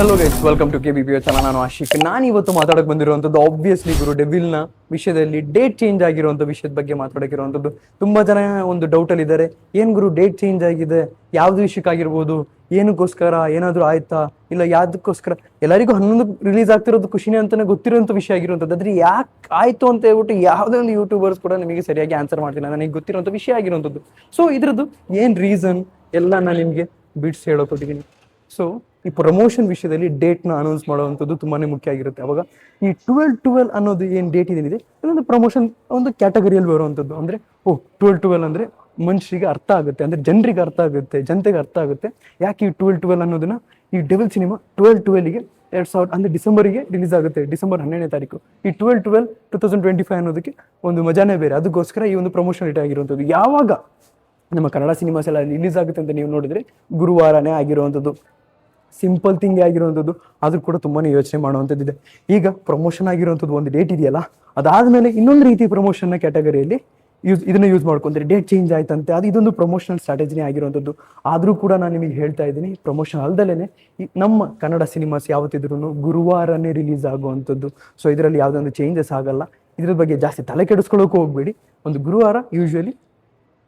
Hello guys, welcome to KBPO channel. ನಾನು ಆಶಿಕ್. ನಾನು ಇವತ್ತು ಮಾತಾಡಕ್ಕೆ ಬಂದಿರುವಂಥದ್ದು ಆಬ್ವಿಯಸ್ಲಿ ಗುರು ಡೆವಿಲ್ನ ವಿಷಯದಲ್ಲಿ ಡೇಟ್ ಚೇಂಜ್ ಆಗಿರುವಂಥ ವಿಷಯದ ಬಗ್ಗೆ ಮಾತಾಡಕ್ಕಿರುವಂಥದ್ದು. ತುಂಬಾ ಜನ ಒಂದು ಡೌಟಲ್ಲಿ ಇದ್ದಾರೆ, ಏನು ಗುರು ಡೇಟ್ ಚೇಂಜ್ ಆಗಿದೆ, ಯಾವ್ದು ವಿಷಯಕ್ಕಾಗಿರ್ಬೋದು, ಏನಕ್ಕೋಸ್ಕರ, ಏನಾದರೂ ಆಯ್ತಾ, ಇಲ್ಲ ಯಾವ್ದಕ್ಕೋಸ್ಕರ. ಎಲ್ಲರಿಗೂ 11 ರಿಲೀಸ್ ಆಗ್ತಿರೋದು ಖುಷಿನೇ ಅಂತಾನೆ ಗೊತ್ತಿರೋಂಥ ವಿಷಯ ಆಗಿರುವಂಥದ್ದು. ಅದ್ರೆ ಯಾಕೆ ಆಯ್ತು ಅಂತ ಹೇಳ್ಬಿಟ್ಟು ಯಾವುದೇ ಒಂದು ಯೂಟ್ಯೂಬರ್ಸ್ ಕೂಡ ನಿಮಗೆ ಸರಿಯಾಗಿ ಆನ್ಸರ್ ಮಾಡ್ತೀನಿ, ನನಗೆ ಗೊತ್ತಿರೋಂಥ ವಿಷಯ ಆಗಿರುವಂಥದ್ದು. ಸೊ ಇದ್ರದ್ದು ಏನು ರೀಸನ್ ಎಲ್ಲ ನಾನು ನಿಮಗೆ ಬಿಡ್ಸ್ ಹೇಳೋಕೊಟ್ಟಿದ್ದೀನಿ. ಸೊ ಈ ಪ್ರಮೋಷನ್ ವಿಷಯದಲ್ಲಿ ಡೇಟ್ನ ಅನೌನ್ಸ್ ಮಾಡುವಂಥದ್ದು ತುಂಬಾ ಮುಖ್ಯ ಆಗಿರುತ್ತೆ. ಅವಾಗ ಈ 12/12 ಅನ್ನೋದು ಏನು ಡೇಟ್ ಏನಿದೆ ಅದೊಂದು ಪ್ರಮೋಷನ್ ಒಂದು ಕ್ಯಾಟಗರಿಯಲ್ಲಿ ಬರುವಂಥದ್ದು. ಅಂದರೆ 12/12 ಅಂದರೆ ಮನುಷ್ಯರಿಗೆ ಅರ್ಥ ಆಗುತ್ತೆ, ಅಂದರೆ ಜನರಿಗೆ ಅರ್ಥ ಆಗುತ್ತೆ, ಜನತೆಗೆ ಅರ್ಥ ಆಗುತ್ತೆ. ಯಾಕೆ ಈ 12/12 ಅನ್ನೋದನ್ನ, ಈ ಡೆವಿಲ್ ಸಿನಿಮಾ 12/12ಗೆ 2000 ಅಂದರೆ ಡಿಸೆಂಬರಿಗೆ ರಿಲೀಸ್ ಆಗುತ್ತೆ, ಡಿಸೆಂಬರ್ 12ನೇ ತಾರೀಕು. ಈ 12/12/2025 ಅನ್ನೋದಕ್ಕೆ ಒಂದು ಮಜಾನೇ ಬೇರೆ. ಅದಕ್ಕೋಸ್ಕರ ಈ ಒಂದು ಪ್ರಮೋಷನ್ ಡೇಟ್ ಆಗಿರುವಂಥದ್ದು. ಯಾವಾಗ ನಮ್ಮ ಕನ್ನಡ ಸಿನಿಮಾಸ್ ಎಲ್ಲ ರಿಲೀಸ್ ಆಗುತ್ತೆ ಅಂತ ನೀವು ನೋಡಿದ್ರೆ ಗುರುವಾರನೇ ಆಗಿರುವಂಥದ್ದು. ಸಿಂಪಲ್ ಥಿಂಗ್ ಆಗಿರುವಂಥದ್ದು, ಆದರೂ ಕೂಡ ತುಂಬಾ ಯೋಚನೆ ಮಾಡುವಂಥದ್ದಿದೆ. ಈಗ ಪ್ರಮೋಷನ್ ಆಗಿರುವಂಥದ್ದು ಒಂದು ಡೇಟ್ ಇದೆಯಲ್ಲ, ಅದಾದಮೇಲೆ ಇನ್ನೊಂದು ರೀತಿ ಪ್ರಮೋಷನ್ನ ಕ್ಯಾಟಗರಿಯಲ್ಲಿ ಇದನ್ನು ಯೂಸ್ ಮಾಡ್ಕೊಂತಾರೆ. ಡೇಟ್ ಚೇಂಜ್ ಆಯ್ತಂತೆ, ಅದು ಇದೊಂದು ಪ್ರಮೋಷನಲ್ ಸ್ಟ್ರಾಟಜಿನೇ ಆಗಿರುವಂಥದ್ದು. ಆದರೂ ಕೂಡ ನಾನು ನಿಮಗೆ ಹೇಳ್ತಾ ಇದ್ದೀನಿ, ಪ್ರಮೋಷನ್ ಅಲ್ದಲೇ ನಮ್ಮ ಕನ್ನಡ ಸಿನಿಮಾಸ್ ಯಾವತ್ತಿದ್ರೂ ಗುರುವಾರನೇ ರಿಲೀಸ್ ಆಗುವಂಥದ್ದು. ಸೊ ಇದರಲ್ಲಿ ಯಾವುದೊಂದು ಚೇಂಜಸ್ ಆಗಲ್ಲ. ಇದ್ರ ಬಗ್ಗೆ ಜಾಸ್ತಿ ತಲೆ ಕೆಡಿಸ್ಕೊಳ್ಳೋಕೆ ಹೋಗಬೇಡಿ. ಒಂದು ಗುರುವಾರ ಯೂಶ್ವಲಿ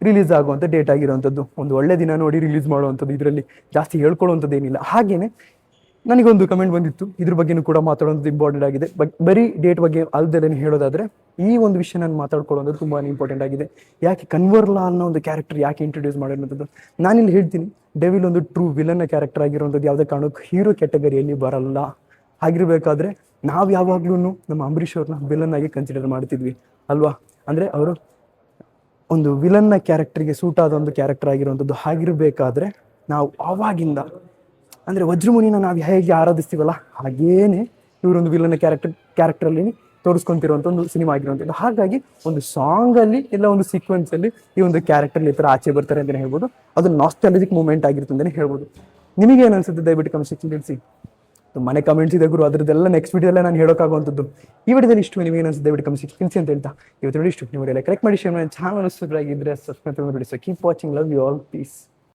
ರಿಲೀಸ್ ಆಗುವಂಥ ಡೇಟ್ ಆಗಿರುವಂಥದ್ದು. ಒಂದು ಒಳ್ಳೆ ದಿನ ನೋಡಿ ರಿಲೀಸ್ ಮಾಡುವಂಥದ್ದು, ಇದರಲ್ಲಿ ಜಾಸ್ತಿ ಹೇಳ್ಕೊಳ್ಳುವಂಥದ್ದು ಏನಿಲ್ಲ. ಹಾಗೆಯೇ ನನಗೊಂದು ಕಮೆಂಟ್ ಬಂದಿತ್ತು, ಇದ್ರ ಬಗ್ಗೆನೂ ಕೂಡ ಮಾತಾಡೋದು ಇಂಪಾರ್ಟೆಂಟ್ ಆಗಿದೆ. ಬರೀ ಡೇಟ್ ಬಗ್ಗೆ ಅಲ್ದಲೇ ಹೇಳೋದಾದರೆ ಈ ಒಂದು ವಿಷಯ ನಾನು ಮಾತಾಡ್ಕೊಳ್ಳೋದು ತುಂಬಾ ಇಂಪಾರ್ಟೆಂಟ್ ಆಗಿದೆ. ಯಾಕೆ ಕನ್ವರ್ಲಾ ಅನ್ನೋ ಒಂದು ಕ್ಯಾರೆಕ್ಟರ್ ಯಾಕೆ ಇಂಟ್ರೊಡ್ಯೂಸ್ ಮಾಡಿರುವಂಥದ್ದು ನಾನಿಲ್ಲಿ ಹೇಳ್ತೀನಿ. ಡೆವಿಲ್ ಒಂದು ಟ್ರೂ ವಿಲನ್ನ ಕ್ಯಾರೆಕ್ಟರ್ ಆಗಿರುವಂಥದ್ದು, ಯಾವುದೇ ಕಾರಣಕ್ಕೂ ಹೀರೋ ಕ್ಯಾಟಗರಿಯಲ್ಲಿ ಬರಲ್ಲ. ಆಗಿರಬೇಕಾದ್ರೆ ನಾವು ಯಾವಾಗ್ಲೂ ನಮ್ಮ ಅಂಬರೀಷ್ ಅವ್ರನ್ನ ವಿಲನ್ ಆಗಿ ಕನ್ಸಿಡರ್ ಮಾಡ್ತಿದ್ವಿ ಅಲ್ವಾ. ಅಂದರೆ ಅವರು ಒಂದು ವಿಲನ್ನ ಕ್ಯಾರೆಕ್ಟರ್ಗೆ ಸೂಟ್ ಆದ ಒಂದು ಕ್ಯಾರೆಕ್ಟರ್ ಆಗಿರುವಂಥದ್ದು. ಹಾಗಿರಬೇಕಾದ್ರೆ ನಾವು ಆವಾಗಿಂದ, ಅಂದರೆ ವಜ್ರಮುನಿನ ನಾವು ಹೇಗೆ ಆರಾಧಿಸ್ತೀವಲ್ಲ, ಹಾಗೇನೆ ಇವರೊಂದು ವಿಲನ್ನ ಕ್ಯಾರೆಕ್ಟರಲ್ಲಿ ತೋರಿಸ್ಕೊಂತಿರುವಂಥ ಒಂದು ಸಿನಿಮಾ ಆಗಿರುವಂಥದ್ದು. ಹಾಗಾಗಿ ಒಂದು ಸಾಂಗಲ್ಲಿ ಇಲ್ಲ ಒಂದು ಸೀಕ್ವೆನ್ಸಲ್ಲಿ ಈ ಒಂದು ಕ್ಯಾರೆಕ್ಟರ್ ಈ ಥರ ಆಚೆ ಬರ್ತಾರೆ ಅಂತಲೇ ಹೇಳ್ಬೋದು. ಅದು ನಾಸ್ಟಾಲಜಿಕ್ ಮೂಮೆಂಟ್ ಆಗಿರುತ್ತೆ ಅಂತಲೇ ಹೇಳ್ಬೋದು. ನಿಮಗೇನು ಅನಿಸುತ್ತೆ ದಯವಿಟ್ಟು ಕಮೆಂಟ್ ಸೆಕ್ಷನ್ ತಿಳಿಸಿ. ಮನೆ ಕಮೆಂಟ್ಸ್ ಇದೆ ಗುರು, ಅದ್ರದ್ದೆಲ್ಲ ನೆಕ್ಸ್ಟ್ ವಿಡಿಯೋದಲ್ಲೇ ನಾನು ಹೇಳೋಕ್ಕಾಗುವಂಥದ್ದು. ಈ ವಿಡಿಯೋದಲ್ಲಿ ಇಷ್ಟು, ನಿಮಗೆ ಏನಿಸುತ್ತೆ ದಯವಿಟ್ಟು ಕಮೆಂಟ್ ಸೆಕ್ಷನ್ ತಿಳಿಸಿ ಅಂತ ಹೇಳ್ತಾ ಇವತ್ತು ನೋಡಿ ಇಷ್ಟು. ನೀವು ಕರೆಕ್ಟ್ ಮಾಡಿ ಶೇರ್ ಮಾಡಿ, ಚಾನಲ್ ಸಬ್ಸ್ಕ್ರೈಬ್ ಆಗಿದ್ದರೆ ಸಬ್ಸ್ಕ್ರೈಬ್ ಮಾಡಿ. So keep watching, love you all, piece.